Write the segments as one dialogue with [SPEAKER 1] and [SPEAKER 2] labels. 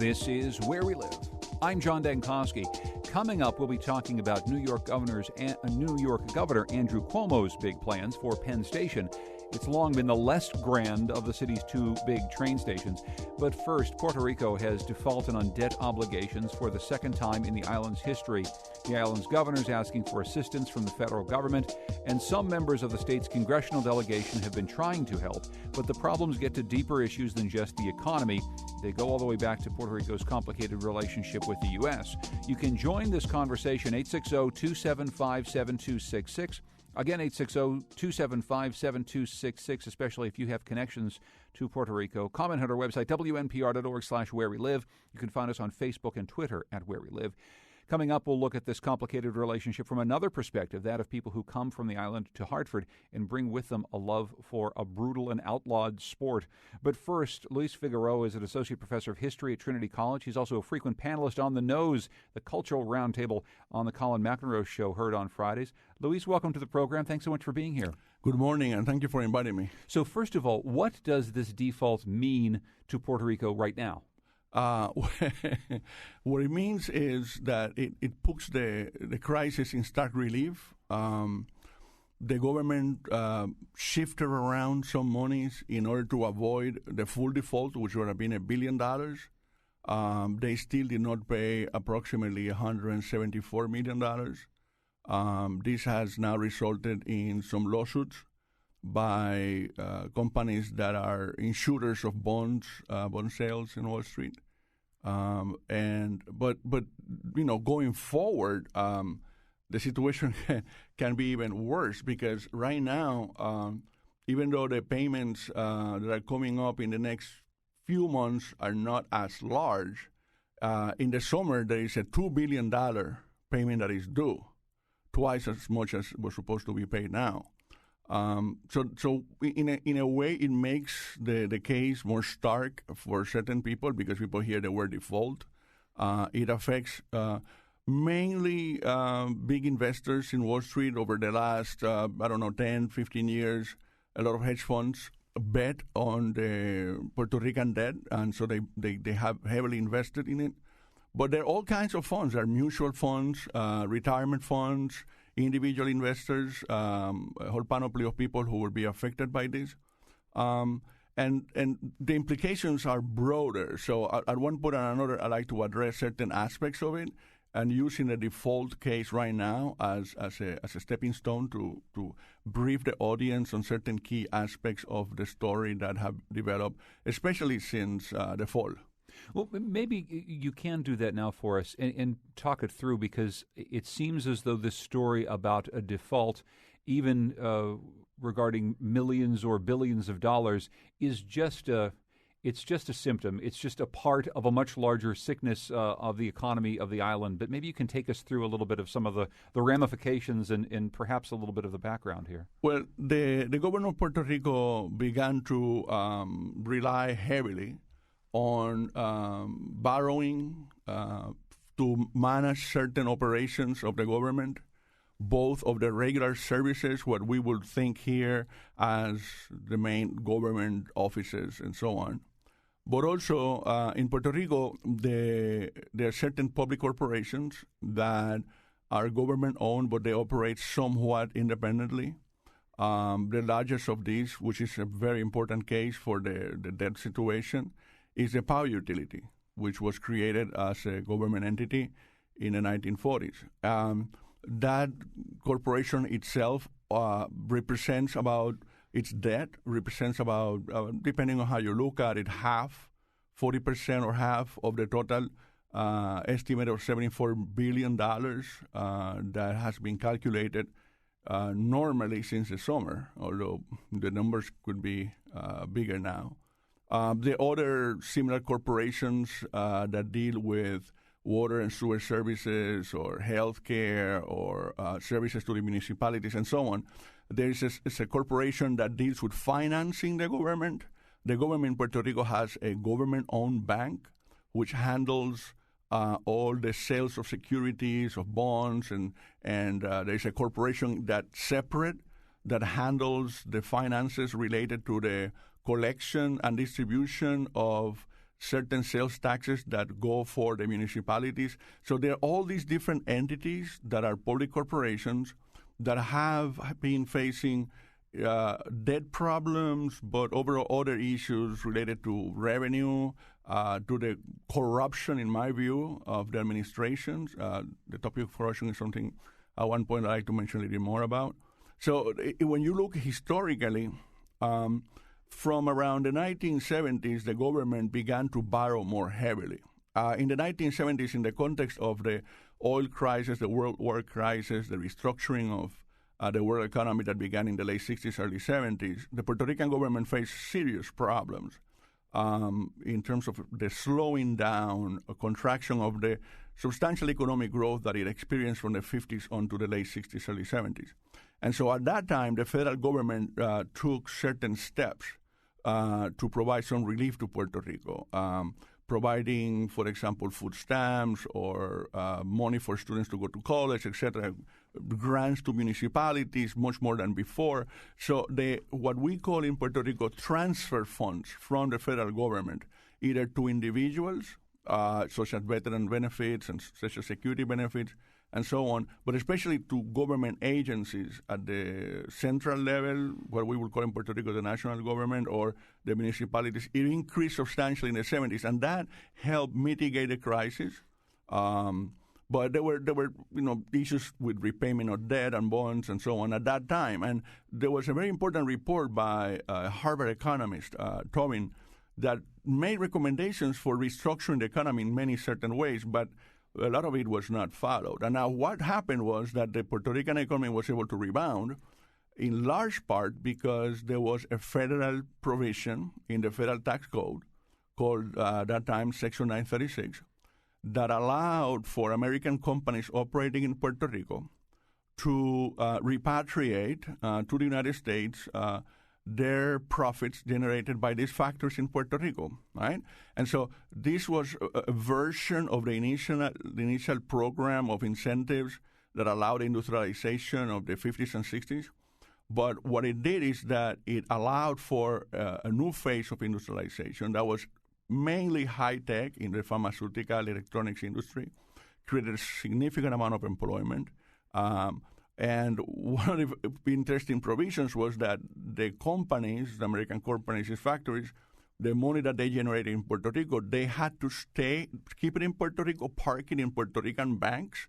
[SPEAKER 1] This is Where We Live. I'm John Dankosky. Coming up, we'll be talking about New York Governor Andrew Cuomo's big plans for Penn Station. It's long been the less grand of the city's two big train stations. But first, Puerto Rico has defaulted on debt obligations for the second time in the island's history. The island's governor is asking for assistance from the federal government, and some members of the state's congressional delegation have been trying to help. But the problems get to deeper issues than just the economy. They go all the way back to Puerto Rico's complicated relationship with the U.S. You can join this conversation, 860-275-7266. Again, 860-275-7266, especially if you have connections to Puerto Rico. Comment on our website, wnpr.org/where we live. You can find us on Facebook and Twitter at Where We Live. Coming up, we'll look at this complicated relationship from another perspective, that of people who come from the island to Hartford and bring with them a love for a brutal and outlawed sport. But first, Luis Figueroa is an associate professor of history at Trinity College. He's also a frequent panelist on The Nose, the cultural roundtable on the Colin McEnroe Show, heard on Fridays. Luis, welcome to the program. Thanks so much for being here.
[SPEAKER 2] Good morning, and thank you for inviting me.
[SPEAKER 1] So first of all, what does this default mean to Puerto Rico right now?
[SPEAKER 2] What it means is that it puts the crisis in stark relief. The government shifted around some monies in order to avoid the full default, which would have been $1 billion. They still did not pay approximately $174 million. This has now resulted in some lawsuits by companies that are insurers of bonds, bond sales in Wall Street, but you know, going forward, the situation can be even worse because right now, even though the payments that are coming up in the next few months are not as large, in the summer there is a $2 billion payment that is due, twice as much as was supposed to be paid now. So in a way, it makes the case more stark for certain people because people hear the word default. It affects mainly big investors in Wall Street over the last, 10, 15 years. A lot of hedge funds bet on the Puerto Rican debt, and so they have heavily invested in it. But there are all kinds of funds. There are mutual funds, retirement funds, individual investors, a whole panoply of people who will be affected by this. And the implications are broader. So at one point or another, I like to address certain aspects of it and using the default case right now as a stepping stone to brief the audience on certain key aspects of the story that have developed, especially since the fall.
[SPEAKER 1] Well, maybe you can do that now for us and talk it through, because it seems as though this story about a default, even regarding millions or billions of dollars, is just a symptom. It's just a part of a much larger sickness of the economy of the island. But maybe you can take us through a little bit of some of the ramifications and perhaps a little bit of the background here.
[SPEAKER 2] Well, the governor of Puerto Rico began to rely heavily on borrowing to manage certain operations of the government, both of the regular services, what we would think here as the main government offices and so on. But also in Puerto Rico, there are certain public corporations that are government-owned, but they operate somewhat independently. The largest of these, which is a very important case for the debt situation, is the power utility, which was created as a government entity in the 1940s. That corporation itself represents about, its debt represents about, depending on how you look at it, 40% or half of the total estimate of $74 billion that has been calculated normally since the summer, although the numbers could be bigger now. The other similar corporations that deal with water and sewer services or health care or services to the municipalities and so on, it's a corporation that deals with financing the government. The government in Puerto Rico has a government-owned bank which handles all the sales of securities, of bonds, and there's a corporation that's separate that handles the finances related to the collection and distribution of certain sales taxes that go for the municipalities. So there are all these different entities that are public corporations that have been facing debt problems, but overall other issues related to revenue, to the corruption, in my view, of the administrations. The topic of corruption is something at one point I'd like to mention a little more about. So when you look historically, from around the 1970s, the government began to borrow more heavily. In the 1970s, in the context of the oil crisis, the world war crisis, the restructuring of the world economy that began in the late 60s, early 70s, the Puerto Rican government faced serious problems in terms of the slowing down, a contraction of the substantial economic growth that it experienced from the 50s on to the late 60s, early 70s. And so at that time, the federal government took certain steps to provide some relief to Puerto Rico, providing, for example, food stamps or money for students to go to college, etc., grants to municipalities, much more than before. So what we call in Puerto Rico transfer funds from the federal government, either to individuals, such as veteran benefits and Social Security benefits, and so on, but especially to government agencies at the central level, what we would call in Puerto Rico the national government, or the municipalities. It increased substantially in the 70s, and that helped mitigate the crisis. But there were issues with repayment of debt and bonds and so on at that time. And there was a very important report by a Harvard economist, Tobin, that made recommendations for restructuring the economy in many certain ways, but a lot of it was not followed. And now what happened was that the Puerto Rican economy was able to rebound in large part because there was a federal provision in the federal tax code called, at that time, Section 936, that allowed for American companies operating in Puerto Rico to repatriate to the United States their profits generated by these factories in Puerto Rico, right? And so this was a version of the initial program of incentives that allowed industrialization of the 50s and 60s. But what it did is that it allowed for a new phase of industrialization that was mainly high-tech in the pharmaceutical electronics industry, created a significant amount of employment. And one of the interesting provisions was that the companies, the American companies, these factories, the money that they generated in Puerto Rico, they had to keep it in Puerto Rico, park it in Puerto Rican banks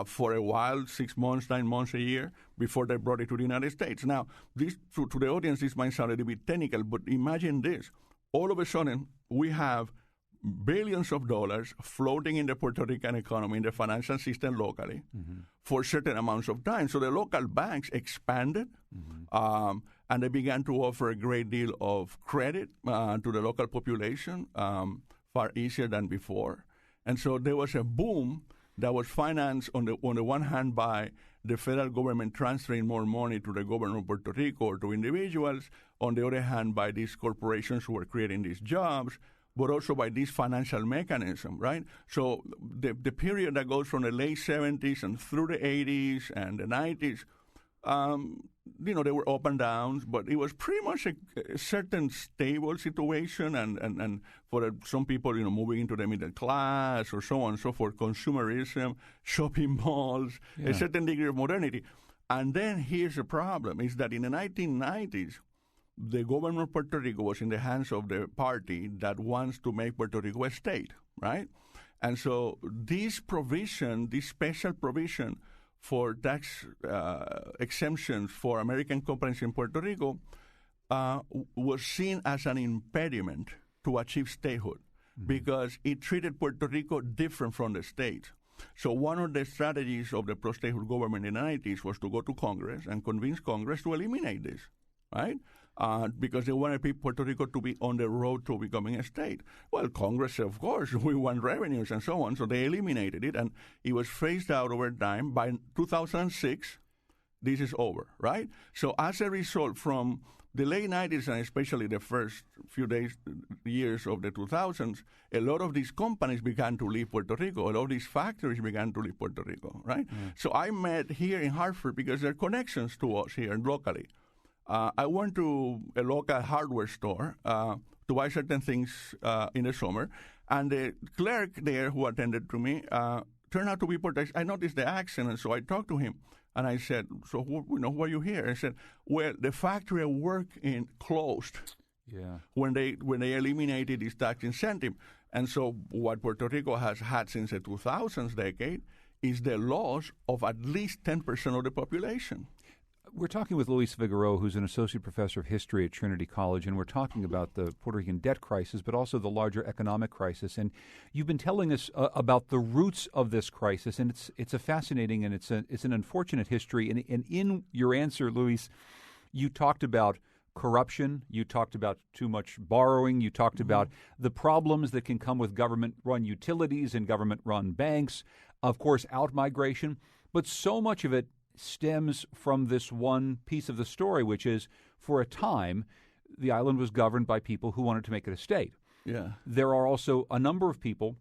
[SPEAKER 2] for a while, 6 months, 9 months, a year, before they brought it to the United States. Now, this to the audience, this might sound a little bit technical, but imagine this. All of a sudden, we have billions of dollars floating in the Puerto Rican economy, in the financial system locally, for certain amounts of time. So the local banks expanded, and they began to offer a great deal of credit to the local population, far easier than before. And so there was a boom that was financed on the one hand by the federal government transferring more money to the government of Puerto Rico or to individuals, on the other hand by these corporations who were creating these jobs, but also by this financial mechanism, right? So the period that goes from the late 70s and through the 80s and the 90s, there were up and downs, but it was pretty much a certain stable situation, and for some people, moving into the middle class or so on and so forth, consumerism, shopping malls, a certain degree of modernity. And then here's the problem, is that in the 1990s, the government of Puerto Rico was in the hands of the party that wants to make Puerto Rico a state, right? And so this special provision for tax exemptions for American companies in Puerto Rico was seen as an impediment to achieve statehood because it treated Puerto Rico different from the states. So one of the strategies of the pro-statehood government in the 90s was to go to Congress and convince Congress to eliminate this, right? Because they wanted Puerto Rico to be on the road to becoming a state. Well, Congress said, of course, we want revenues and so on, so they eliminated it, and it was phased out over time. By 2006, this is over, right? So as a result, from the late 90s and especially the first few years of the 2000s, a lot of these companies began to leave Puerto Rico. A lot of these factories began to leave Puerto Rico, right? So I met here in Hartford because there are connections to us here locally. I went to a local hardware store to buy certain things in the summer. And the clerk there who attended to me turned out to be Puerto Rican. I noticed the accent, and so I talked to him. And I said, so, why are you here? I said, well, the factory I work in closed when they eliminated this tax incentive. And so what Puerto Rico has had since the 2000s decade is the loss of at least 10% of the population.
[SPEAKER 1] We're talking with Luis Figueroa, who's an associate professor of history at Trinity College, and we're talking about the Puerto Rican debt crisis, but also the larger economic crisis. And you've been telling us about the roots of this crisis, and it's a fascinating and it's an unfortunate history. And in your answer, Luis, you talked about corruption, you talked about too much borrowing, you talked about the problems that can come with government-run utilities and government-run banks, of course, out-migration, but so much of it stems from this one piece of the story, which is, for a time, the island was governed by people who wanted to make it a state.
[SPEAKER 2] Yeah.
[SPEAKER 1] There are also a number of people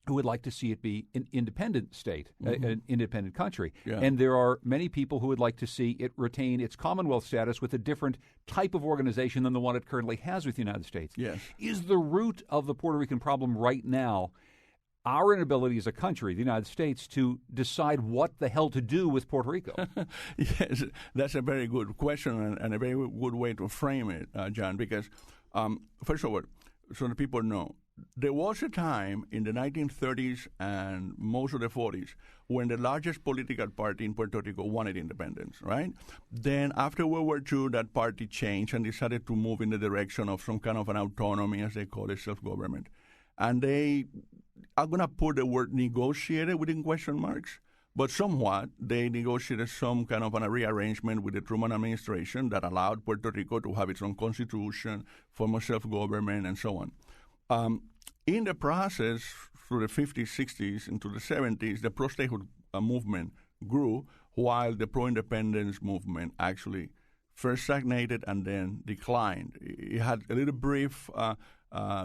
[SPEAKER 1] who would like to see it be an independent state, an independent country.
[SPEAKER 2] Yeah.
[SPEAKER 1] And there are many people who would like to see it retain its Commonwealth status with a different type of organization than the one it currently has with the United States.
[SPEAKER 2] Yes.
[SPEAKER 1] Is the root of the Puerto Rican problem right now our inability as a country, the United States, to decide what the hell to do with Puerto Rico?
[SPEAKER 2] Yes, that's a very good question and a very good way to frame it, John, because first of all, so the people know, there was a time in the 1930s and most of the 40s when the largest political party in Puerto Rico wanted independence, right? Then after World War II, that party changed and decided to move in the direction of some kind of an autonomy, as they call it, self-government. And I'm going to put the word negotiated within question marks, but somewhat they negotiated some kind of a rearrangement with the Truman administration that allowed Puerto Rico to have its own constitution, form of self-government, and so on. In the process, through the 50s, 60s, into the 70s, the pro-statehood movement grew while the pro-independence movement actually first stagnated and then declined. It had a little brief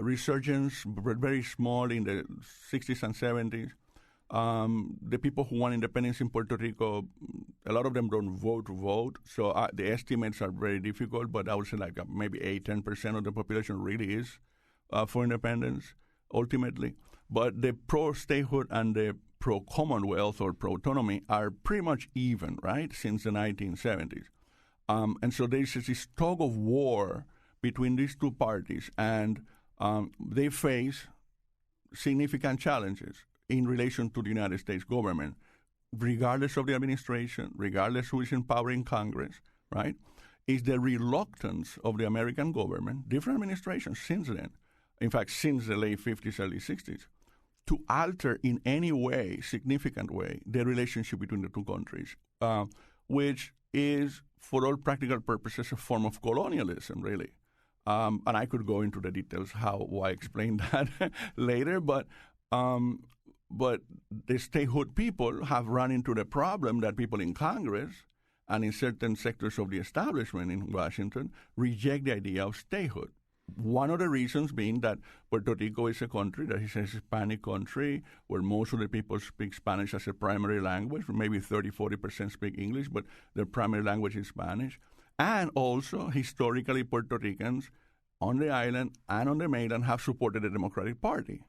[SPEAKER 2] resurgence, but very small in the 60s and 70s. The people who want independence in Puerto Rico, a lot of them don't vote, so the estimates are very difficult, but I would say like maybe 8-10% of the population really is for independence, ultimately. But the pro-statehood and the pro-Commonwealth or pro-autonomy are pretty much even, right, since the 1970s. And so there's this tug of war between these two parties, and they face significant challenges in relation to the United States government, regardless of the administration, regardless who is in power in Congress, right? Is the reluctance of the American government, different administrations since then, in fact, since the late 50s, early 60s, to alter in any way, significant way, the relationship between the two countries, which is, for all practical purposes, a form of colonialism, really. And I could go into the details how I explain that later, but the statehood people have run into the problem that people in Congress and in certain sectors of the establishment in Washington reject the idea of statehood. One of the reasons being that Puerto Rico is a country that is a Hispanic country where most of the people speak Spanish as a primary language. Maybe 30-40% speak English, but their primary language is Spanish. And also, historically, Puerto Ricans on the island and on the mainland have supported the Democratic Party.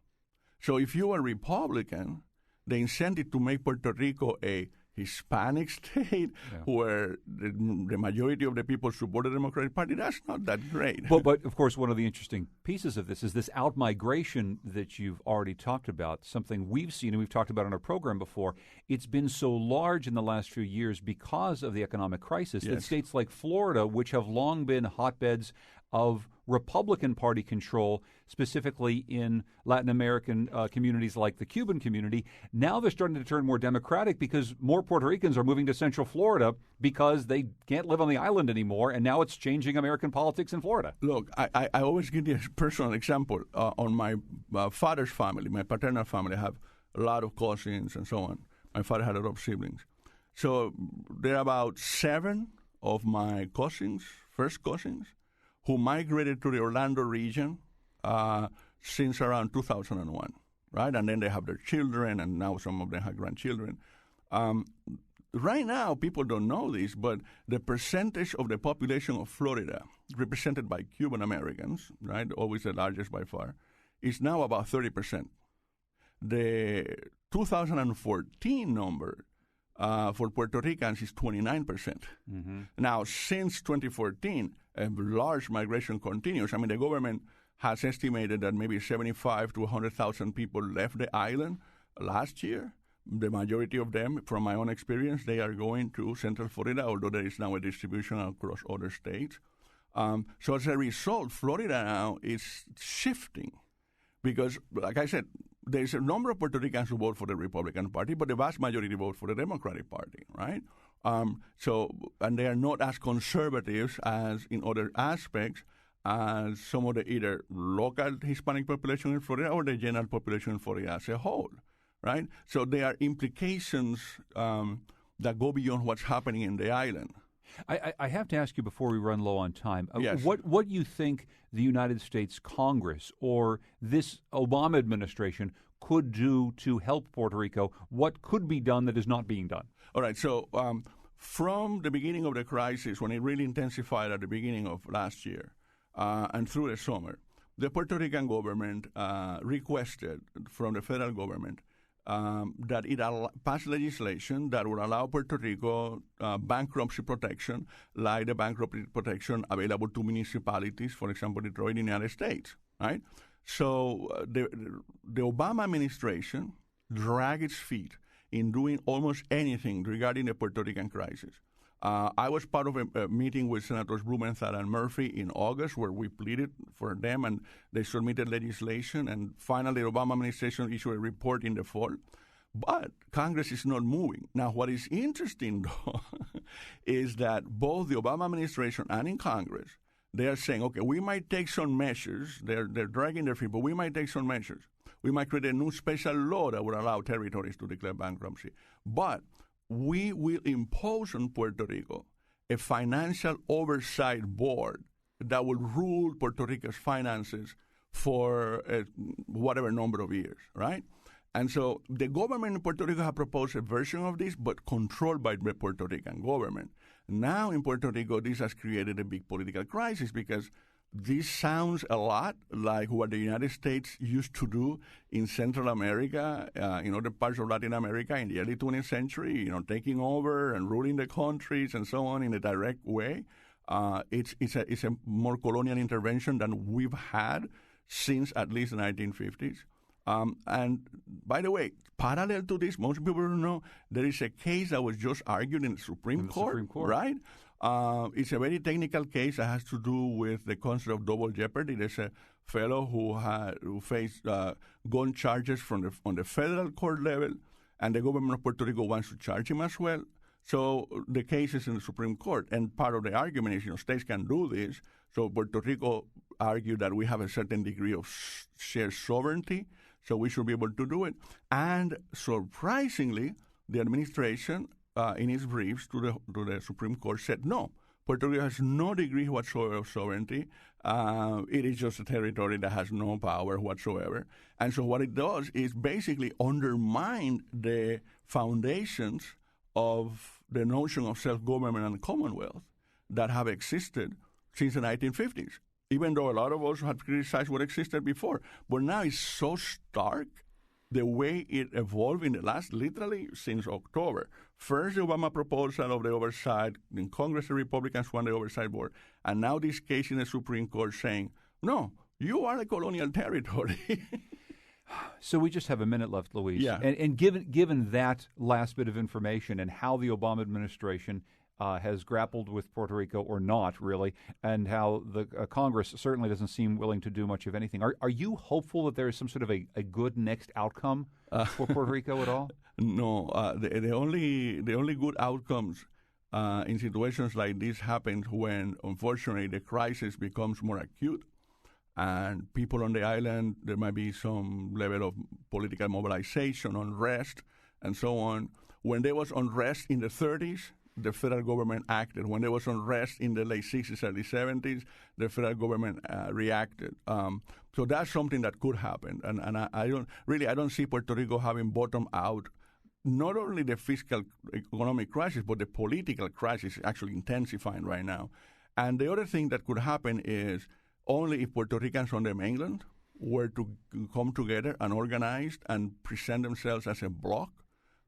[SPEAKER 2] So if you are Republican, the incentive to make Puerto Rico a Hispanic state where the majority of the people support the Democratic Party, that's not that great.
[SPEAKER 1] But of course, one of the interesting pieces of this is this out-migration that you've already talked about, something we've seen and we've talked about on our program before. It's been so large in the last few years because of the economic crisis that states like Florida, which have long been hotbeds of Republican Party control, specifically in Latin American communities like the Cuban community. Now they're starting to turn more Democratic because more Puerto Ricans are moving to Central Florida because they can't live on the island anymore, and now it's changing American politics in Florida.
[SPEAKER 2] Look, I always give you a personal example. On my father's family, my paternal family, I have a lot of cousins and so on. My father had a lot of siblings. So there are about 7 of my cousins, first cousins, who migrated to the Orlando region since around 2001, right? And then they have their children, and now some of them have grandchildren. right now, people don't know this, but the percentage of the population of Florida represented by Cuban Americans, right, always the largest by far, is now about 30%. The 2014 number for Puerto Ricans is 29%. Mm-hmm. Now, since 2014, a large migration continues. I mean, the government has estimated that maybe 75 to 100,000 people left the island last year. The majority of them, from my own experience, they are going to Central Florida, although there is now a distribution across other states. So as a result, Florida now is shifting because, like I said, there's a number of Puerto Ricans who vote for the Republican Party, but the vast majority vote for the Democratic Party, right? And they are not as conservative as in other aspects as some of the either local Hispanic population in Florida or the general population in Florida as a whole, right? So there are implications that go beyond what's happening in the island.
[SPEAKER 1] I have to ask you before we run low on time,
[SPEAKER 2] yes.
[SPEAKER 1] What do you think the United States Congress or this Obama administration could do to help Puerto Rico? What could be done that is not being done?
[SPEAKER 2] All right, so from the beginning of the crisis, when it really intensified at the beginning of last year and through the summer, the Puerto Rican government requested from the federal government that it pass legislation that would allow Puerto Rico bankruptcy protection, like the bankruptcy protection available to municipalities, for example, Detroit in the United States, right? So the Obama administration dragged its feet in doing almost anything regarding the Puerto Rican crisis. I was part of a meeting with Senators Blumenthal and Murphy in August where we pleaded for them and they submitted legislation. And finally, the Obama administration issued a report in the fall. But Congress is not moving. Now, what is interesting, though, is that both the Obama administration and in Congress, they are saying, okay, we might take some measures. They're dragging their feet, but we might take some measures. We might create a new special law that would allow territories to declare bankruptcy. But we will impose on Puerto Rico a financial oversight board that will rule Puerto Rico's finances for whatever number of years, right? And so the government in Puerto Rico has proposed a version of this, but controlled by the Puerto Rican government. Now in Puerto Rico, this has created a big political crisis because this sounds a lot like what the United States used to do in Central America, in other parts of Latin America in the early 20th century, taking over and ruling the countries and so on in a direct way. It's a more colonial intervention than we've had since at least the 1950s. And by the way, parallel to this, most people don't know, there is a case that was just argued in the Supreme Court, right? It's a very technical case that has to do with the concept of double jeopardy. There's a fellow who faced gun charges on the federal court level, and the government of Puerto Rico wants to charge him as well. So the case is in the Supreme Court, and part of the argument is, states can do this. So Puerto Rico argued that we have a certain degree of shared sovereignty, so we should be able to do it. And surprisingly, the administration, in its briefs to the Supreme Court, said no. Puerto Rico has no degree whatsoever of sovereignty. It is just a territory that has no power whatsoever. And so what it does is basically undermine the foundations of the notion of self-government and Commonwealth that have existed since the 1950s, even though a lot of us have criticized what existed before. But now it's so stark the way it evolved in the last, literally, since October. First, the Obama proposal of the oversight. In Congress, the Republicans won the oversight board. And now this case in the Supreme Court saying, no, you are a colonial territory.
[SPEAKER 1] So we just have a minute left, Luis.
[SPEAKER 2] Yeah.
[SPEAKER 1] And given that last bit of information and how the Obama administration has grappled with Puerto Rico or not, really, and how the Congress certainly doesn't seem willing to do much of anything. Are you hopeful that there is some sort of a good next outcome for Puerto Rico at all?
[SPEAKER 2] No. The only good outcomes in situations like this happens when, unfortunately, the crisis becomes more acute and people on the island, there might be some level of political mobilization, unrest, and so on. When there was unrest in the 30s, the federal government acted. When there was unrest in the late 60s, early 70s, the federal government reacted. So that's something that could happen. And I don't see Puerto Rico having bottomed out not only the fiscal economic crisis, but the political crisis is actually intensifying right now. And the other thing that could happen is only if Puerto Ricans on the mainland were to come together and organize and present themselves as a bloc,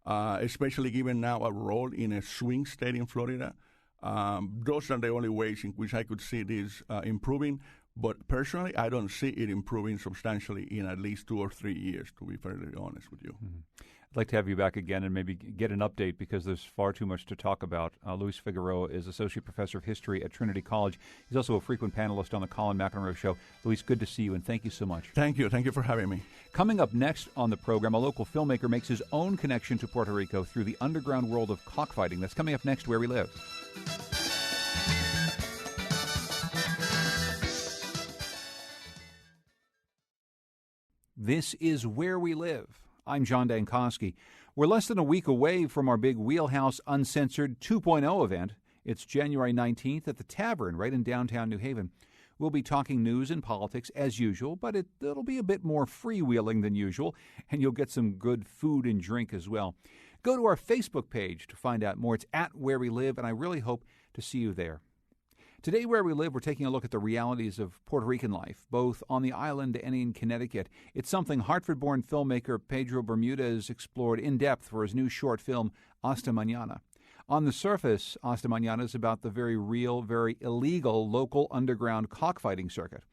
[SPEAKER 2] especially given now a role in a swing state in Florida. Those are the only ways in which I could see this improving. But personally, I don't see it improving substantially in at least 2 or 3 years, to be fairly honest with you.
[SPEAKER 1] Mm-hmm. I'd like to have you back again and maybe get an update because there's far too much to talk about. Luis Figueroa is Associate Professor of History at Trinity College. He's also a frequent panelist on the Colin McEnroe Show. Luis, good to see you, and thank you so much.
[SPEAKER 2] Thank you. Thank you for having me.
[SPEAKER 1] Coming up next on the program, a local filmmaker makes his own connection to Puerto Rico through the underground world of cockfighting. That's coming up next, Where We Live. This is Where We Live. I'm John Dankosky. We're less than a week away from our big Wheelhouse Uncensored 2.0 event. It's January 19th at the Tavern right in downtown New Haven. We'll be talking news and politics as usual, but it'll be a bit more freewheeling than usual, and you'll get some good food and drink as well. Go to our Facebook page to find out more. It's at Where We Live, and I really hope to see you there. Today, Where We Live, we're taking a look at the realities of Puerto Rican life, both on the island and in Connecticut. It's something Hartford-born filmmaker Pedro Bermudez explored in depth for his new short film, Hasta Mañana. On the surface, Hasta Mañana is about the very real, very illegal local underground cockfighting circuit.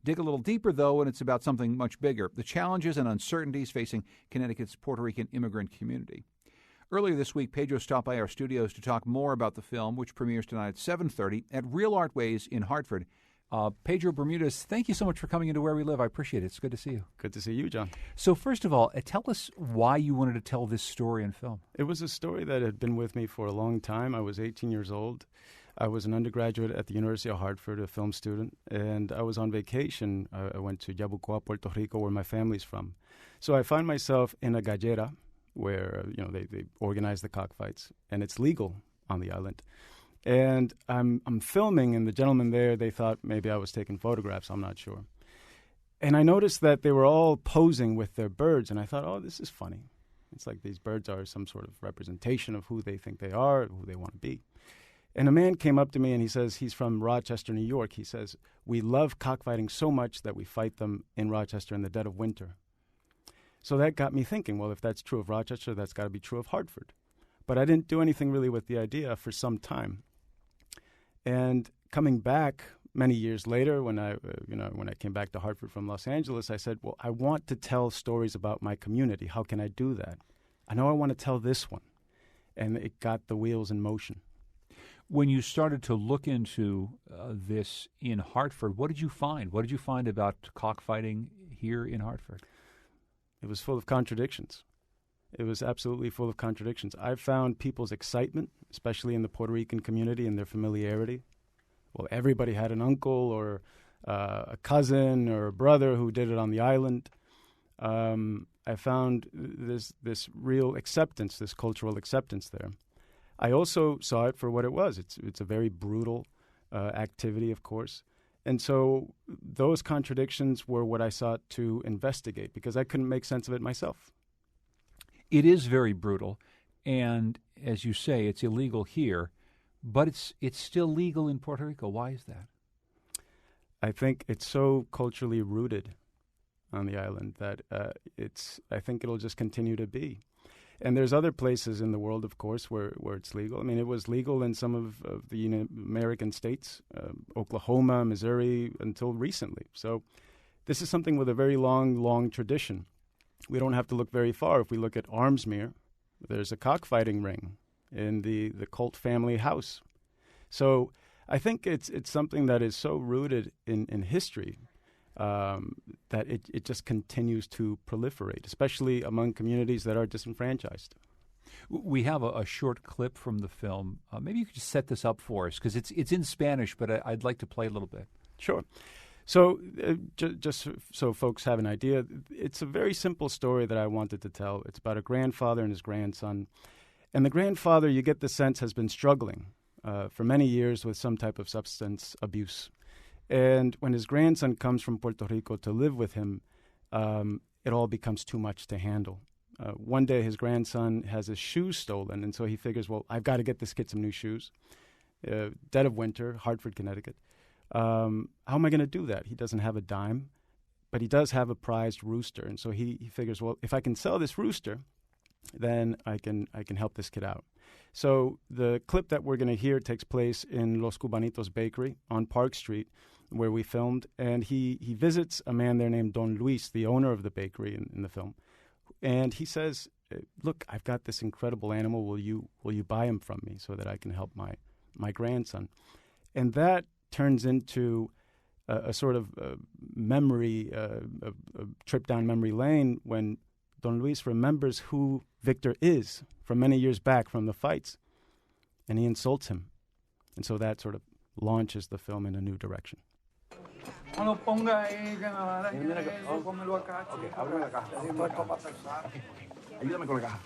[SPEAKER 1] Dig a little deeper, though, and it's about something much bigger, the challenges and uncertainties facing Connecticut's Puerto Rican immigrant community. Earlier this week, Pedro stopped by our studios to talk more about the film, which premieres tonight at 7:30 at Real Art Ways in Hartford. Pedro Bermudez, thank you so much for coming into Where We Live. I appreciate it. It's good to see you.
[SPEAKER 3] Good to see you, John.
[SPEAKER 1] So first of all, tell us why you wanted to tell this story in film.
[SPEAKER 3] It was a story that had been with me for a long time. I was 18 years old. I was an undergraduate at the University of Hartford, a film student, and I was on vacation. I went to Yabucoa, Puerto Rico, where my family's from. So I find myself in a gallera, where they organize the cockfights, and it's legal on the island. And I'm filming, and the gentlemen there, they thought maybe I was taking photographs. I'm not sure. And I noticed that they were all posing with their birds, and I thought, oh, this is funny. It's like these birds are some sort of representation of who they think they are, who they want to be. And a man came up to me, and he says he's from Rochester, New York. He says, we love cockfighting so much that we fight them in Rochester in the dead of winter. So that got me thinking, well, if that's true of Rochester, that's got to be true of Hartford. But I didn't do anything really with the idea for some time. And coming back many years later, when I came back to Hartford from Los Angeles, I said, well, I want to tell stories about my community. How can I do that? I know I want to tell this one. And it got the wheels in motion.
[SPEAKER 1] When you started to look into this in Hartford, what did you find? What did you find about cockfighting here in Hartford?
[SPEAKER 3] It was full of contradictions. It was absolutely full of contradictions. I found people's excitement, especially in the Puerto Rican community and their familiarity. Well, everybody had an uncle or a cousin or a brother who did it on the island. I found this real acceptance, this cultural acceptance there. I also saw it for what it was. It's a very brutal activity, of course. And so those contradictions were what I sought to investigate because I couldn't make sense of it myself.
[SPEAKER 1] It is very brutal, and as you say, it's illegal here, but it's still legal in Puerto Rico. Why is that?
[SPEAKER 3] I think it's so culturally rooted on the island that I think it'll just continue to be. And there's other places in the world, of course, where it's legal. I mean, it was legal in some of the American states, Oklahoma, Missouri, until recently. So this is something with a very long tradition. We don't have to look very far. If we look at Armsmere, there's a cockfighting ring in the Colt family house. So I think it's something that is so rooted in history that it just continues to proliferate, especially among communities that are disenfranchised.
[SPEAKER 1] We have a short clip from the film. Maybe you could just set this up for us, because it's in Spanish, but I'd like to play a little bit.
[SPEAKER 3] Sure. So just so folks have an idea, it's a very simple story that I wanted to tell. It's about a grandfather and his grandson. And the grandfather, you get the sense, has been struggling for many years with some type of substance abuse. And when his grandson comes from Puerto Rico to live with him, it all becomes too much to handle. One day his grandson has his shoes stolen, and so he figures, well, I've got to get this kid some new shoes. Dead of winter, Hartford, Connecticut. How am I going to do that? He doesn't have a dime, but he does have a prized rooster, and so he figures, well, if I can sell this rooster, then I can help this kid out. So the clip that we're going to hear takes place in Los Cubanitos Bakery on Park Street, where we filmed, and he visits a man there named Don Luis, the owner of the bakery in the film, and he says, "Look, I've got this incredible animal. Will you buy him from me so that I can help my grandson?" And that turns into a sort of memory, a trip down memory lane when Don Luis remembers who Victor is from many years back from the fights, and he insults him. And so that sort of launches the film in a new direction.
[SPEAKER 4] No lo ponga ahí, que me va a dañar eso, pónmelo acá, chico.
[SPEAKER 5] Ok, ábreme la caja.
[SPEAKER 4] Te digo esto para pensar.
[SPEAKER 5] Ayúdame con la caja.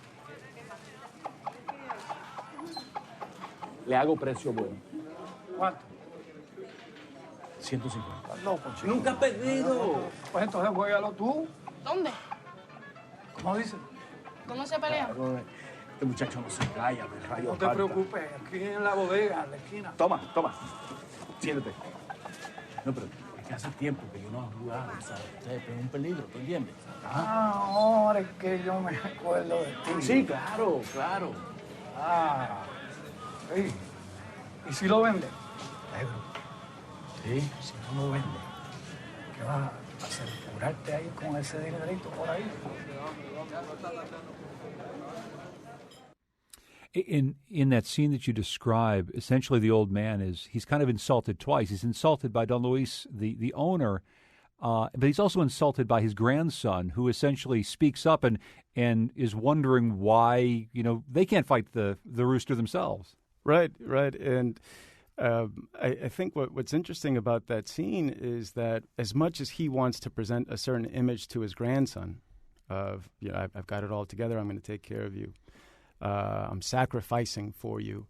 [SPEAKER 5] Le hago precio bueno.
[SPEAKER 4] ¿Cuánto?
[SPEAKER 5] 150.
[SPEAKER 4] Estás loco, chico.
[SPEAKER 5] Nunca has perdido.
[SPEAKER 4] Pues entonces juégalo tú.
[SPEAKER 6] ¿Dónde?
[SPEAKER 4] ¿Cómo dices?
[SPEAKER 6] ¿Cómo se pelea?
[SPEAKER 5] Este muchacho no se calla, me rayo.
[SPEAKER 4] No te preocupes, aquí en la bodega, en la esquina.
[SPEAKER 5] Toma. Siéntate. No, pero es que hace tiempo que yo no he jugado, ¿sabes? Es un peligro, ¿tú entiendes?
[SPEAKER 4] Ahora es que yo me acuerdo de ti.
[SPEAKER 5] Sí, claro.
[SPEAKER 4] Sí. ¿Y si lo vende?
[SPEAKER 5] Sí, si no lo vende.
[SPEAKER 4] ¿Qué vas a hacer? ¿Curarte ahí con ese dinerito por ahí?
[SPEAKER 1] In that scene that you describe, essentially the old man he's kind of insulted twice. He's insulted by Don Luis, the owner, but he's also insulted by his grandson, who essentially speaks up and is wondering why they can't fight the rooster themselves.
[SPEAKER 3] Right. And I think what's interesting about that scene is that as much as he wants to present a certain image to his grandson of, I've got it all together, I'm going to take care of you, I'm sacrificing for you,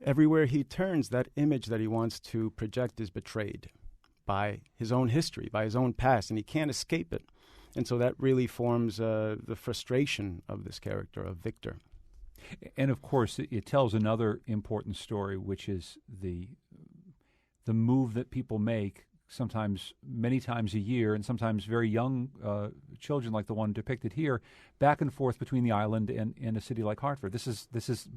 [SPEAKER 3] everywhere he turns, that image that he wants to project is betrayed by his own history, by his own past, and he can't escape it. And so that really forms the frustration of this character, of Victor.
[SPEAKER 1] And of course, it tells another important story, which is the move that people make, sometimes many times a year, and sometimes very young children like the one depicted here, back and forth between the island and a city like Hartford. This is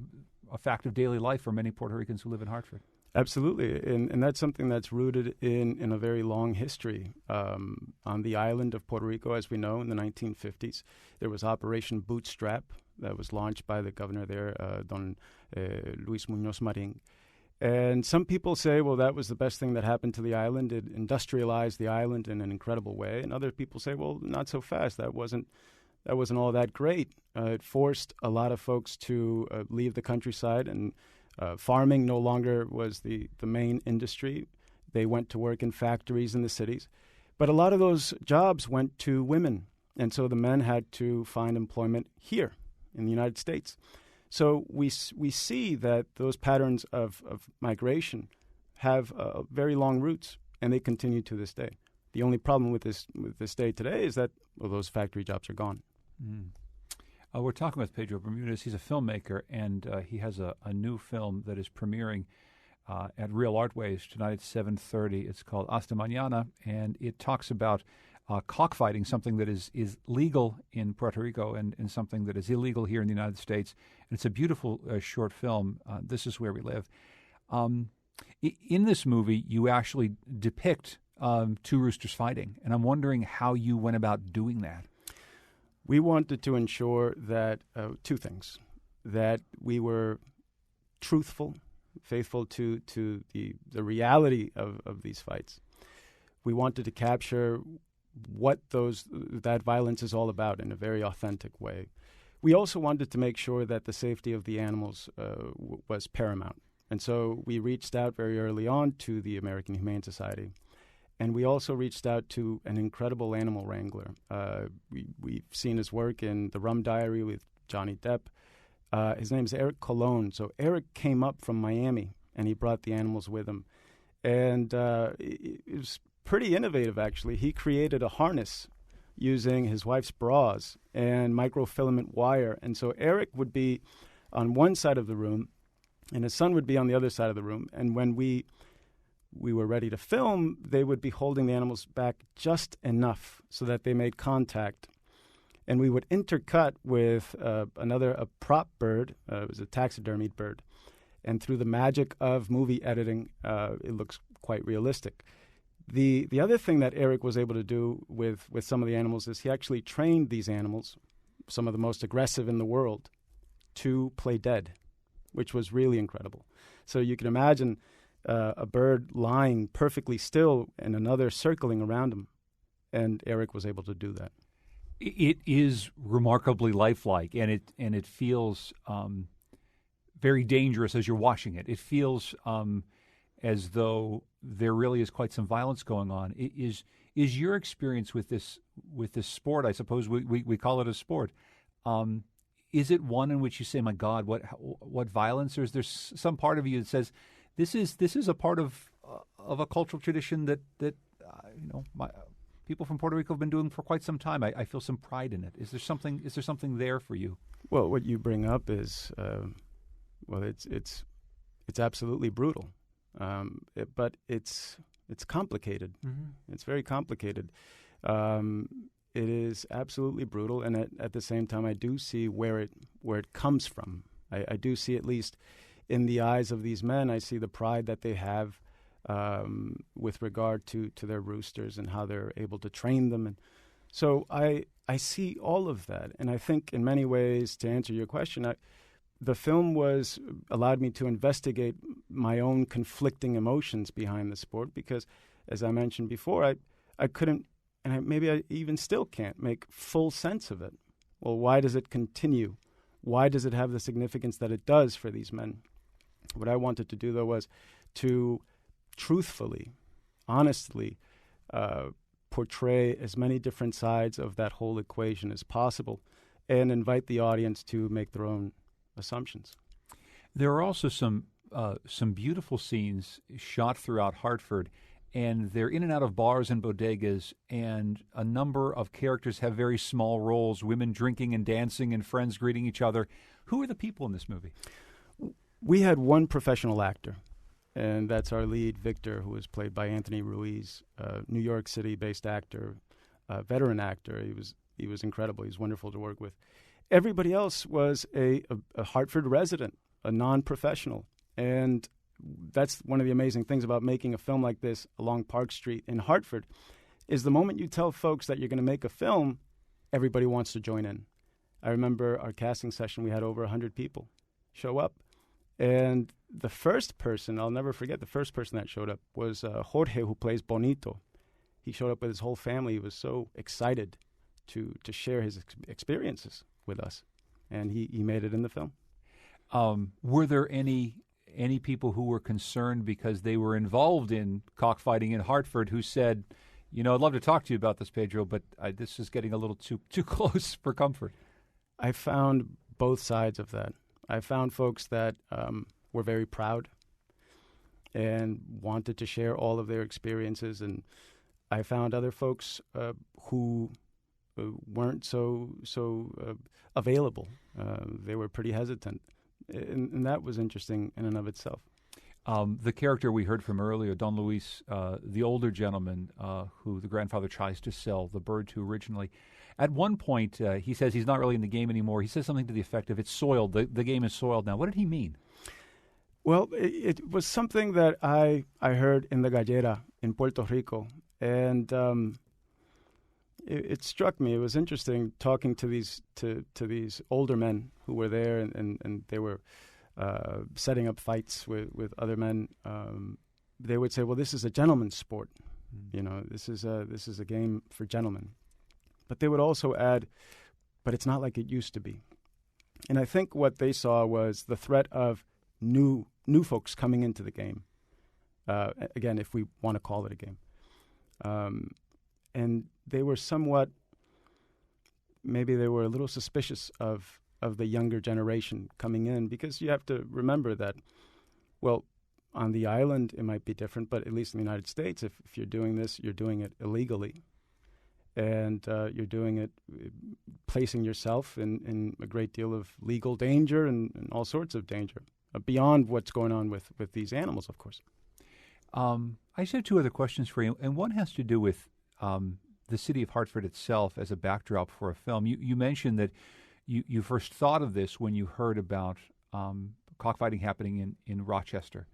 [SPEAKER 1] a fact of daily life for many Puerto Ricans who live in Hartford.
[SPEAKER 3] Absolutely, and that's something that's rooted in a very long history. On the island of Puerto Rico, as we know, in the 1950s, there was Operation Bootstrap that was launched by the governor there, Don Luis Muñoz Marín. And some people say, well, that was the best thing that happened to the island. It industrialized the island in an incredible way. And other people say, well, not so fast. That wasn't all that great. It forced a lot of folks to leave the countryside, and farming no longer was the main industry. They went to work in factories in the cities. But a lot of those jobs went to women. And so the men had to find employment here in the United States. So we see that those patterns of migration have very long roots, and they continue to this day. The only problem with this day today is that those factory jobs are gone.
[SPEAKER 1] Mm. We're talking with Pedro Bermudez. He's a filmmaker, and he has a new film that is premiering at Real Artways tonight at 7:30. It's called Hasta Mañana, and it talks about cockfighting, something that is legal in Puerto Rico and something that is illegal here in the United States. And it's a beautiful short film. This is where we live. In this movie, you actually depict two roosters fighting, and I'm wondering how you went about doing that.
[SPEAKER 3] We wanted to ensure that two things: that we were truthful, faithful to the reality of these fights. We wanted to capture what that violence is all about in a very authentic way. We also wanted to make sure that the safety of the animals was paramount. And so we reached out very early on to the American Humane Society. And we also reached out to an incredible animal wrangler. We've seen his work in The Rum Diary with Johnny Depp. His name is Eric Colon. So Eric came up from Miami, and he brought the animals with him. And it was pretty innovative, actually. He created a harness using his wife's bras and microfilament wire. And so Eric would be on one side of the room, and his son would be on the other side of the room. And when we were ready to film, they would be holding the animals back just enough so that they made contact. And we would intercut with a prop bird. It was a taxidermied bird. And through the magic of movie editing, it looks quite realistic. The other thing that Eric was able to do with some of the animals is he actually trained these animals, some of the most aggressive in the world, to play dead, which was really incredible. So you can imagine a bird lying perfectly still and another circling around him, and Eric was able to do that.
[SPEAKER 1] It is remarkably lifelike, and it feels very dangerous as you're watching it. It feels as though there really is quite some violence going on. Is your experience with this sport? I suppose we call it a sport. Is it one in which you say, "My God, what violence"? Or is there some part of you that says, "This is a part of a cultural tradition that people from Puerto Rico have been doing for quite some time. I feel some pride in it." Is there something there for you?
[SPEAKER 3] Well, what you bring up is, it's absolutely brutal, but it's complicated. Mm-hmm. It's very complicated. It is absolutely brutal, and at the same time, I do see where it comes from. I do see, at least in the eyes of these men, I see the pride that they have with regard to their roosters and how they're able to train them. And so I see all of that. And I think in many ways, to answer your question, the film allowed me to investigate my own conflicting emotions behind the sport because, as I mentioned before, I couldn't, and maybe I even still can't, make full sense of it. Well, why does it continue? Why does it have the significance that it does for these men? What I wanted to do, though, was to truthfully, honestly, portray as many different sides of that whole equation as possible and invite the audience to make their own assumptions.
[SPEAKER 1] There are also some beautiful scenes shot throughout Hartford, and they're in and out of bars and bodegas, and a number of characters have very small roles, women drinking and dancing and friends greeting each other. Who are the people in this movie?
[SPEAKER 3] We had one professional actor, and that's our lead, Victor, who was played by Anthony Ruiz, New York City-based actor, veteran actor. He was incredible. He was wonderful to work with. Everybody else was a Hartford resident, a non-professional, and that's one of the amazing things about making a film like this along Park Street in Hartford, is the moment you tell folks that you're going to make a film, everybody wants to join in. I remember our casting session, we had over 100 people show up. And the first person, I'll never forget, the first person that showed up was Jorge, who plays Bonito. He showed up with his whole family. He was so excited to share his experiences with us. And he made it in the film.
[SPEAKER 1] Were there any people who were concerned because they were involved in cockfighting in Hartford who said, I'd love to talk to you about this, Pedro, but this is getting a little too close for comfort?
[SPEAKER 3] I found both sides of that. I found folks that were very proud and wanted to share all of their experiences, and I found other folks who weren't so available. They were pretty hesitant, and that was interesting in and of itself.
[SPEAKER 1] The character we heard from earlier, Don Luis, the older gentleman who the grandfather tries to sell the bird to originally, at one point he says he's not really in the game anymore. He says something to the effect of, it's soiled, the game is soiled now. What did he mean?
[SPEAKER 3] Well, it was something that I heard in the Gallera in Puerto Rico, and it struck me. It was interesting talking to these older men who were there, and they were setting up fights with other men. They would say, "Well, this is a gentleman's sport. This is a game for gentlemen." But they would also add, "But it's not like it used to be." And I think what they saw was the threat of new folks coming into the game. Again, if we want to call it a game. And they were maybe they were a little suspicious of the younger generation coming in, because you have to remember that, well, on the island it might be different, but at least in the United States, if you're doing this, you're doing it illegally. and you're doing it, placing yourself in a great deal of legal danger and all sorts of danger, beyond what's going on with these animals, of course.
[SPEAKER 1] I just have two other questions for you, and one has to do with the city of Hartford itself as a backdrop for a film. You mentioned that you first thought of this when you heard about cockfighting happening in Rochester.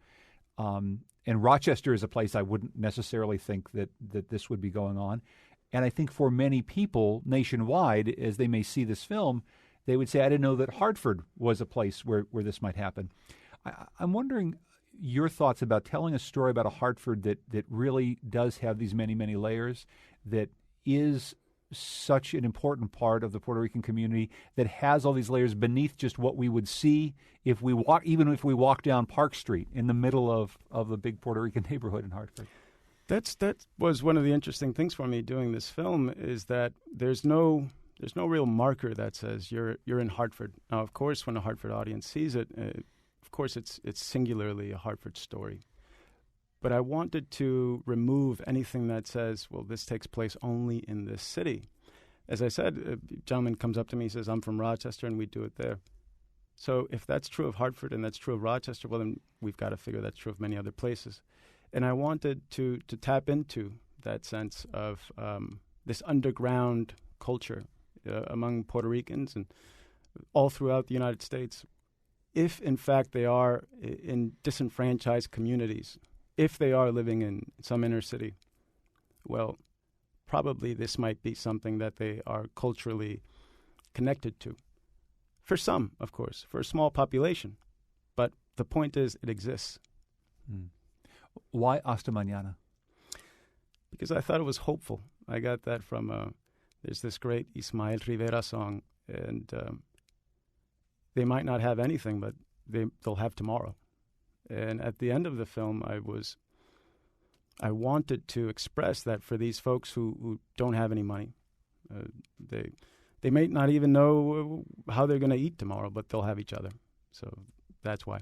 [SPEAKER 1] And Rochester is a place I wouldn't necessarily think that this would be going on. And I think for many people nationwide, as they may see this film, they would say, I didn't know that Hartford was a place where this might happen. I'm wondering your thoughts about telling a story about a Hartford that really does have these many, many layers, that is such an important part of the Puerto Rican community, that has all these layers beneath just what we would see if we walk down Park Street in the middle of the big Puerto Rican neighborhood in Hartford.
[SPEAKER 3] That was one of the interesting things for me doing this film, is that there's no real marker that says you're in Hartford. Now, of course, when a Hartford audience sees it, of course it's singularly a Hartford story. But I wanted to remove anything that says, well, this takes place only in this city. As I said, a gentleman comes up to me and says, I'm from Rochester, and we do it there. So if that's true of Hartford and that's true of Rochester, well, then we've got to figure that's true of many other places. And I wanted to tap into that sense of this underground culture among Puerto Ricans and all throughout the United States. If, in fact, they are in disenfranchised communities, if they are living in some inner city, well, probably this might be something that they are culturally connected to. For some, of course, for a small population. But the point is, it exists.
[SPEAKER 1] Mm. Why Hasta Mañana?
[SPEAKER 3] Because I thought it was hopeful. I got that from, there's this great Ismael Rivera song, and they might not have anything, but they'll have tomorrow. And at the end of the film, I wanted to express that for these folks who don't have any money. They may not even know how they're going to eat tomorrow, but they'll have each other. So that's why.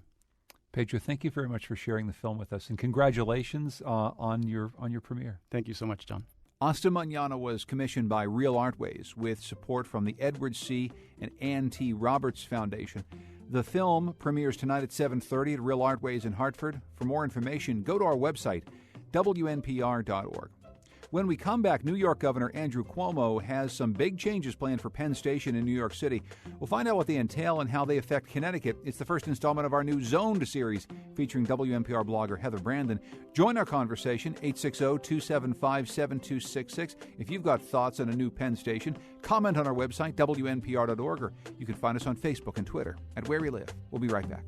[SPEAKER 1] Pedro, thank you very much for sharing the film with us, and congratulations on your premiere.
[SPEAKER 3] Thank you so much, John.
[SPEAKER 1] Hasta Mañana was commissioned by Real Artways with support from the Edward C. and Ann T. Roberts Foundation. The film premieres tonight at 7:30 at Real Artways in Hartford. For more information, go to our website, WNPR.org. When we come back, New York Governor Andrew Cuomo has some big changes planned for Penn Station in New York City. We'll find out what they entail and how they affect Connecticut. It's the first installment of our new Zoned series featuring WNPR blogger Heather Brandon. Join our conversation, 860-275-7266. If you've got thoughts on a new Penn Station, comment on our website, WNPR.org, or you can find us on Facebook and Twitter at Where We Live. We'll be right back.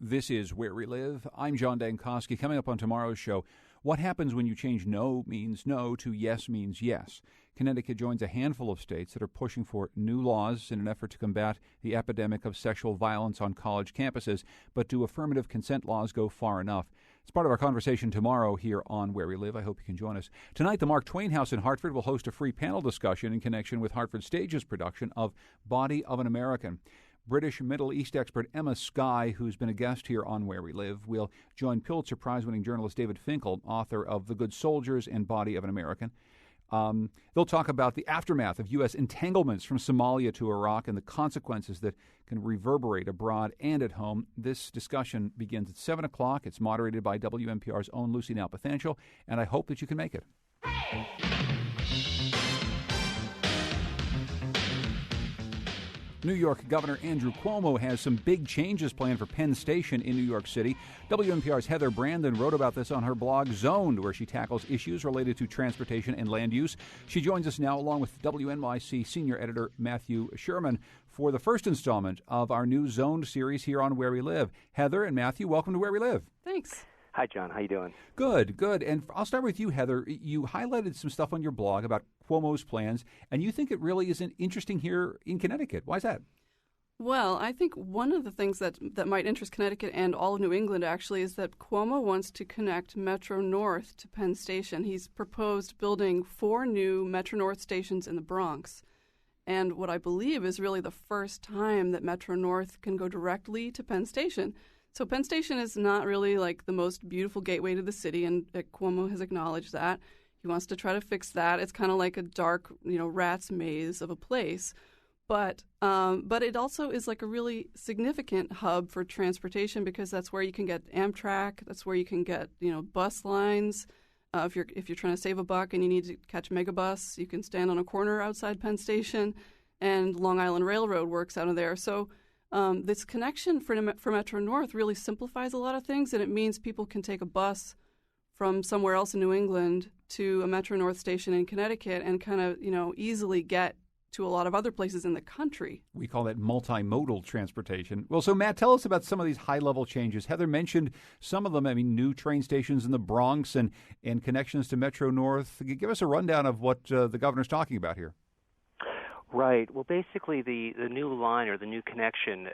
[SPEAKER 1] This is Where We Live. I'm John Dankosky. Coming up on tomorrow's show, what happens when you change no means no to yes means yes? Connecticut joins a handful of states that are pushing for new laws in an effort to combat the epidemic of sexual violence on college campuses. But do affirmative consent laws go far enough? It's part of our conversation tomorrow here on Where We Live. I hope you can join us. Tonight, the Mark Twain House in Hartford will host a free panel discussion in connection with Hartford Stage's production of Body of an American. British Middle East expert Emma Skye, who's been a guest here on Where We Live, will join Pulitzer Prize-winning journalist David Finkel, author of The Good Soldiers and Body of an American. They'll talk about the aftermath of U.S. entanglements from Somalia to Iraq and the consequences that can reverberate abroad and at home. This discussion begins at 7 o'clock. It's moderated by WNPR's own Lucy Nalpathanchel, and I hope that you can make it. New York Governor Andrew Cuomo has some big changes planned for Penn Station in New York City. WNPR's Heather Brandon wrote about this on her blog Zoned, where she tackles issues related to transportation and land use. She joins us now along with WNYC senior editor Matthew Sherman for the first installment of our new Zoned series here on Where We Live. Heather and Matthew, welcome to Where We Live.
[SPEAKER 6] Thanks.
[SPEAKER 7] Hi, John. How you doing?
[SPEAKER 1] Good, good. And I'll start with you, Heather. You highlighted some stuff on your blog about Cuomo's plans, and you think it really isn't interesting here in Connecticut. Why is that?
[SPEAKER 6] Well, I think one of the things that might interest Connecticut and all of New England, actually, is that Cuomo wants to connect Metro North to Penn Station. He's proposed building 4 new Metro North stations in the Bronx. and what I believe is really the first time that Metro North can go directly to Penn Station. So Penn Station is not really like the most beautiful gateway to the city, and Cuomo has acknowledged that. He wants to try to fix that. It's kind of like a dark, rat's maze of a place. But it also is like a really significant hub for transportation because that's where you can get Amtrak. That's where you can get bus lines. If you're trying to save a buck and you need to catch Megabus, you can stand on a corner outside Penn Station, and Long Island Railroad works out of there. So this connection for Metro North really simplifies a lot of things, and it means people can take a bus from somewhere else in New England to a Metro North station in Connecticut and kind of easily get to a lot of other places in the country.
[SPEAKER 1] We call that multimodal transportation. Well, so Matt, tell us about some of these high-level changes. Heather mentioned some of them. I mean, new train stations in the Bronx and connections to Metro North. Give us a rundown of what the governor's talking about here.
[SPEAKER 7] Right. Well, basically, the new line or the new connection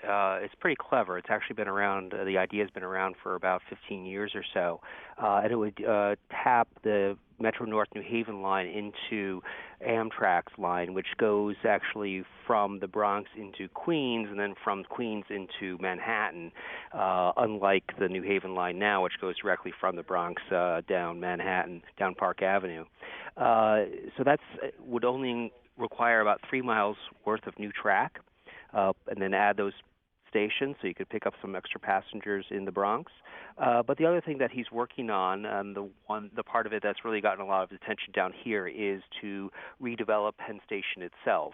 [SPEAKER 7] is pretty clever. It's actually been around, the idea has been around for about 15 years or so. And it would tap the Metro North New Haven line into Amtrak's line, which goes actually from the Bronx into Queens and then from Queens into Manhattan, unlike the New Haven line now, which goes directly from the Bronx down Manhattan, down Park Avenue. So that's would only require about 3 miles worth of new track, and then add those stations so you could pick up some extra passengers in the Bronx. But the other thing that he's working on, the part of it that's really gotten a lot of attention down here, is to redevelop Penn Station itself.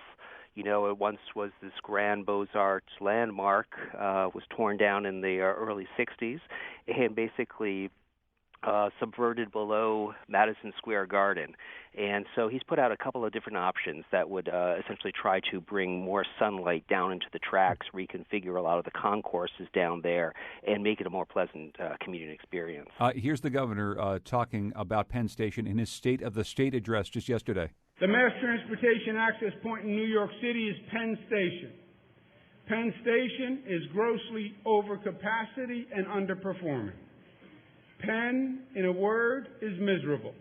[SPEAKER 7] It once was this grand Beaux-Arts landmark, was torn down in the early 60s, and basically subverted below Madison Square Garden. And so he's put out a couple of different options that would essentially try to bring more sunlight down into the tracks, reconfigure a lot of the concourses down there, and make it a more pleasant commuting experience.
[SPEAKER 1] Here's the governor talking about Penn Station in his State of the State address just yesterday.
[SPEAKER 8] The mass transportation access point in New York City is Penn Station. Penn Station is grossly over capacity and underperforming. Penn, in a word, is miserable.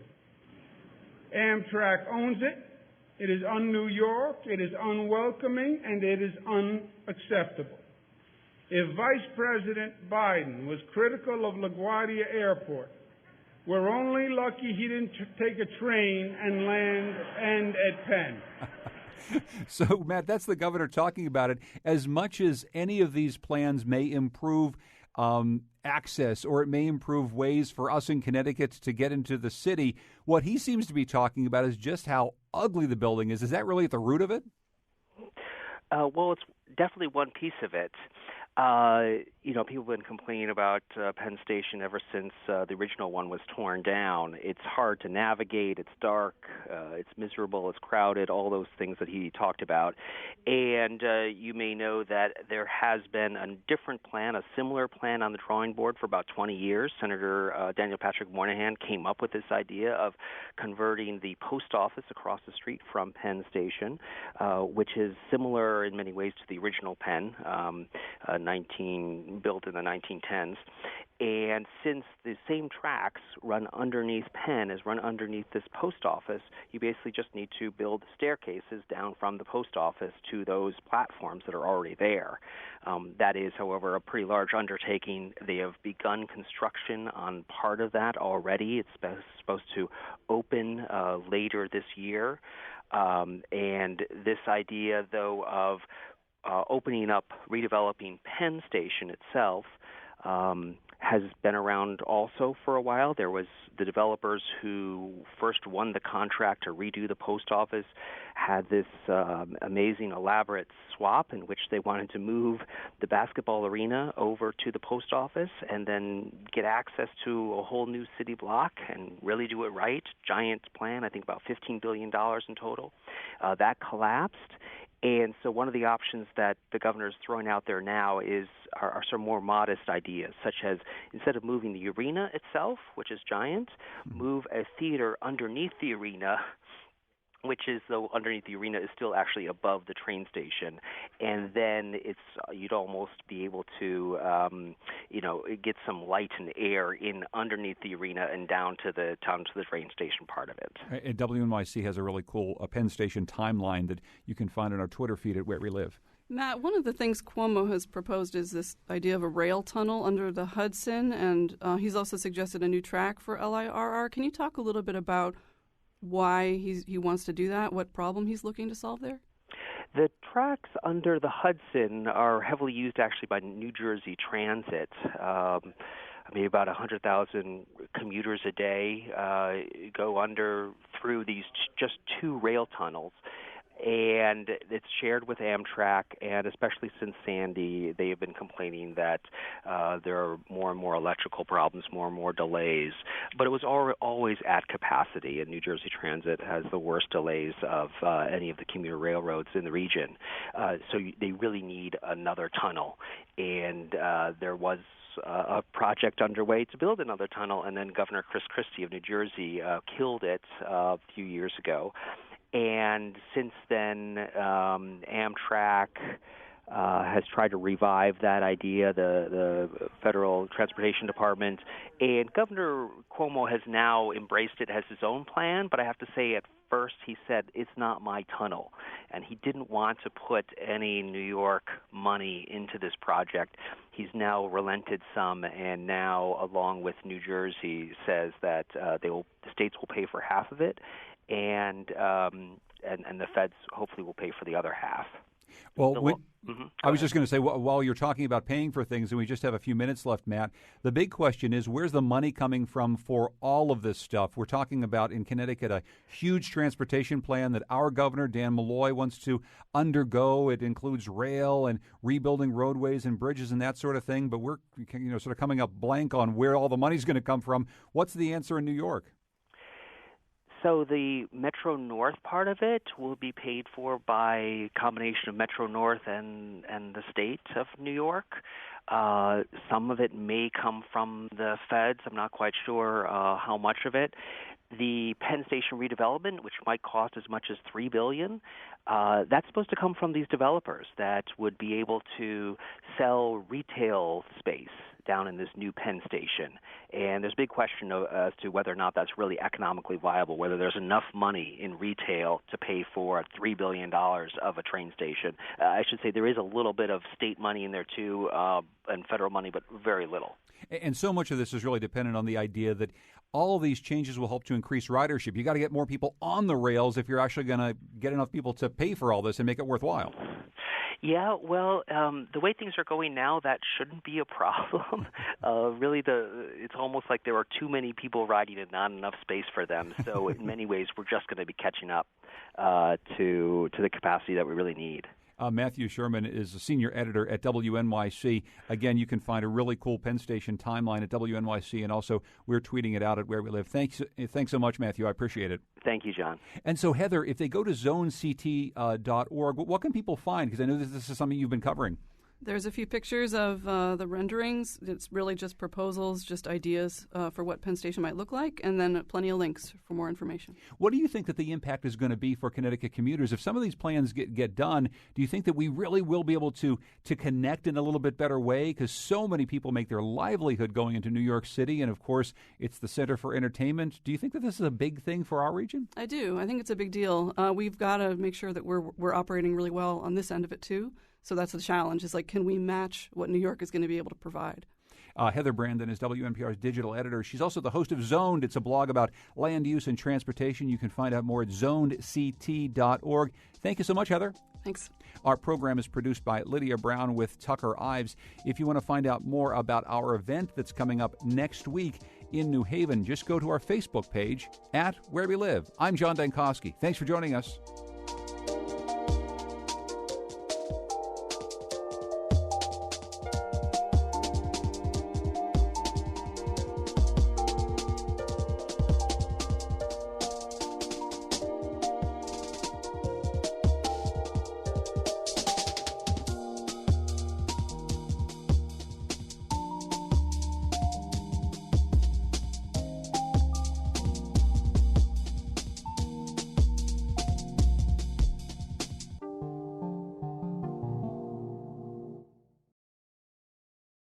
[SPEAKER 8] Amtrak owns it. It is un-New York, it is unwelcoming, and it is unacceptable. If Vice President Biden was critical of LaGuardia Airport, we're only lucky he didn't take a train and land at Penn.
[SPEAKER 1] So, Matt, that's the governor talking about it. As much as any of these plans may improve access, or it may improve ways for us in Connecticut to get into the city, what he seems to be talking about is just how ugly the building is. Is that really at the root of it?
[SPEAKER 7] Well, it's definitely one piece of it. People have been complaining about Penn Station ever since the original one was torn down. It's hard to navigate, it's dark, it's miserable, it's crowded, all those things that he talked about. And you may know that there has been a different plan, a similar plan on the drawing board for about 20 years. Senator Daniel Patrick Moynihan came up with this idea of converting the post office across the street from Penn Station, which is similar in many ways to the original Penn, built in the 1910s. And since the same tracks run underneath Penn as run underneath this post office, you basically just need to build staircases down from the post office to those platforms that are already there. That is, however, a pretty large undertaking. They have begun construction on part of that already. It's supposed to open later this year. And this idea, though, of opening up, redeveloping Penn Station itself has been around also for a while. There was the developers who first won the contract to redo the post office had this amazing, elaborate swap in which they wanted to move the basketball arena over to the post office and then get access to a whole new city block and really do it right. Giant plan, I think about $15 billion in total. That collapsed. And so one of the options that the governor is throwing out there now are some more modest ideas, such as instead of moving the arena itself, which is giant, move a theater underneath the arena which is, though, underneath the arena, is still actually above the train station, and then you'd almost be able to, get some light and air in underneath the arena and down to the train station part of it.
[SPEAKER 1] And WNYC has a really cool Penn Station timeline that you can find on our Twitter feed at Where We Live.
[SPEAKER 6] Matt, one of the things Cuomo has proposed is this idea of a rail tunnel under the Hudson, and he's also suggested a new track for LIRR. Can you talk a little bit about why he wants to do that, what problem he's looking to solve there?
[SPEAKER 7] The tracks under the Hudson are heavily used actually by New Jersey Transit. About 100,000 commuters a day go through these just two rail tunnels. And it's shared with Amtrak, and especially since Sandy, they have been complaining that there are more and more electrical problems, more and more delays. But it was always at capacity, and New Jersey Transit has the worst delays of any of the commuter railroads in the region. So they really need another tunnel. And there was a project underway to build another tunnel, and then Governor Chris Christie of New Jersey killed it a few years ago. And since then, Amtrak has tried to revive that idea, the Federal Transportation Department, and Governor Cuomo has now embraced it as his own plan, but I have to say at first he said, it's not my tunnel, and he didn't want to put any New York money into this project. He's now relented some, and now, along with New Jersey, says that the states will pay for half of it, and the feds hopefully will pay for the other half.
[SPEAKER 1] Well, I was just going to say, while you're talking about paying for things, and we just have a few minutes left, Matt, the big question is, where's the money coming from for all of this stuff? We're talking about, in Connecticut, a huge transportation plan that our governor, Dan Malloy, wants to undergo. It includes rail and rebuilding roadways and bridges and that sort of thing, but we're sort of coming up blank on where all the money's going to come from. What's the answer in New York?
[SPEAKER 7] So the Metro North part of it will be paid for by a combination of Metro North and the state of New York. Some of it may come from the feds. I'm not quite sure how much of it. The Penn Station redevelopment, which might cost as much as $3 billion, that's supposed to come from these developers that would be able to sell retail space down in this new Penn Station. And there's a big question as to whether or not that's really economically viable, whether there's enough money in retail to pay for $3 billion of a train station. I should say there is a little bit of state money in there, too, and federal money, but very little.
[SPEAKER 1] And so much of this is really dependent on the idea that all of these changes will help to increase ridership. You got to get more people on the rails if you're actually going to get enough people to pay for all this and make it worthwhile.
[SPEAKER 7] Yeah, well, the way things are going now, that shouldn't be a problem. Really, it's almost like there are too many people riding and not enough space for them. So in many ways, we're just going to be catching up to the capacity that we really need.
[SPEAKER 1] Matthew Sherman is a senior editor at WNYC. Again, you can find a really cool Penn Station timeline at WNYC, and also we're tweeting it out at Where We Live. Thanks so much, Matthew. I appreciate it.
[SPEAKER 7] Thank you, John.
[SPEAKER 1] And so, Heather, if they go to zonect.org, what can people find? Because I know this is something you've been covering.
[SPEAKER 6] There's a few pictures of the renderings. It's really just proposals, just ideas for what Penn Station might look like, and then plenty of links for more information.
[SPEAKER 1] What do you think that the impact is going to be for Connecticut commuters? If some of these plans get done, do you think that we really will be able to connect in a little bit better way? Because so many people make their livelihood going into New York City, and of course, it's the center for entertainment. Do you think that this is a big thing for our region? I
[SPEAKER 6] do. I think it's a big deal. We've got to make sure that we're operating really well on this end of it, too. So that's the challenge, is like, can we match what New York is going to be able to provide?
[SPEAKER 1] Heather Brandon is WNPR's digital editor. She's also the host of Zoned. It's a blog about land use and transportation. You can find out more at zonedct.org. Thank you so much, Heather.
[SPEAKER 6] Thanks.
[SPEAKER 1] Our program is produced by Lydia Brown with Tucker Ives. If you want to find out more about our event that's coming up next week in New Haven, just go to our Facebook page at Where We Live. I'm John Dankosky. Thanks for joining us.